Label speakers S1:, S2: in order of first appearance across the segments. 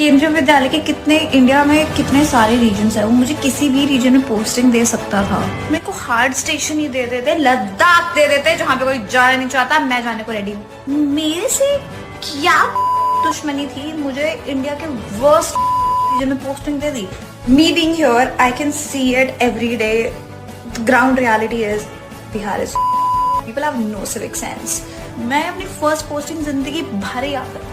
S1: केंद्रीय विद्यालय के कितने इंडिया में कितने सारे रीजन्स है, वो मुझे किसी भी रीजन में पोस्टिंग दे सकता था। मेरे को हार्ड स्टेशन ही दे देते, लद्दाख दे देते जहाँ पे कोई जाना नहीं चाहता, मैं जाने को रेडी हूँ। मेरे से क्या दुश्मनी थी, मुझे इंडिया के वर्स्ट रीजन में पोस्टिंग दे दी। Me being here I can see it every day. Ground reality is Bihar is people have no civic sense. मैं अपनी फर्स्ट पोस्टिंग जिंदगी भर याद है।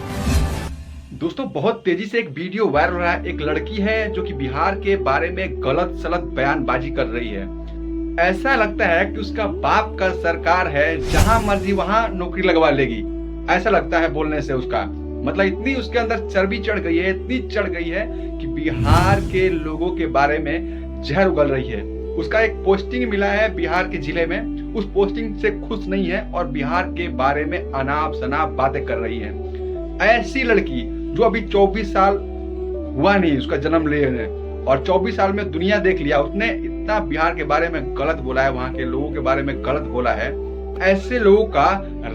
S2: दोस्तों, बहुत तेजी से एक वीडियो वायरल हो रहा है। एक लड़की है जो कि बिहार के बारे में गलत सलत बयानबाजी कर रही है। ऐसा लगता है कि उसका बाप का सरकार है, जहां मर्जी वहां नौकरी लगवा लेगी। ऐसा लगता है बोलने से उसका मतलब इतनी उसके अंदर चर्बी चढ़ गई है, इतनी चढ़ गई है कि बिहार के लोगों के बारे में जहर उगल रही है। उसका एक पोस्टिंग मिला है बिहार के जिले में, उस पोस्टिंग से खुश नहीं है और बिहार के बारे में अनाप शनाप बातें कर रही है। ऐसी लड़की जो अभी 24 साल हुआ नहीं उसका जन्म लेने, और 24 साल में दुनिया देख लिया, उसने इतना बिहार के बारे में गलत बोला है, वहां के लोगों के बारे में गलत बोला है। ऐसे लोगों का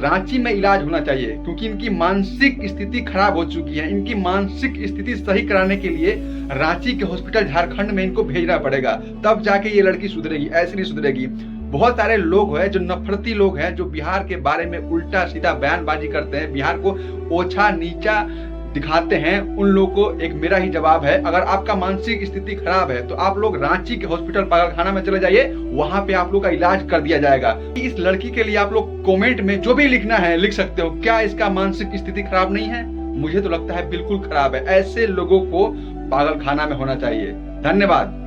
S2: रांची में इलाज होना चाहिए, क्योंकि इनकी मानसिक स्थिति खराब हो चुकी है। इनकी मानसिक स्थिति सही कराने के लिए रांची के हॉस्पिटल झारखंड में इनको भेजना पड़ेगा, तब जाके ये लड़की सुधरेगी, ऐसे नहीं सुधरेगी। बहुत सारे लोग हैं जो नफरती लोग हैं, जो बिहार के बारे में उल्टा सीधा बयानबाजी करते हैं, बिहार को ओछा नीचा दिखाते हैं। उन लोगों को एक मेरा ही जवाब है, अगर आपका मानसिक स्थिति खराब है तो आप लोग रांची के हॉस्पिटल पागलखाना में चले जाइए, वहां पे आप लोग का इलाज कर दिया जाएगा। इस लड़की के लिए आप लोग कमेंट में जो भी लिखना है लिख सकते हो। क्या इसका मानसिक स्थिति खराब नहीं है? मुझे तो लगता है बिल्कुल खराब है। ऐसे लोगों को पागलखाना में होना चाहिए। धन्यवाद।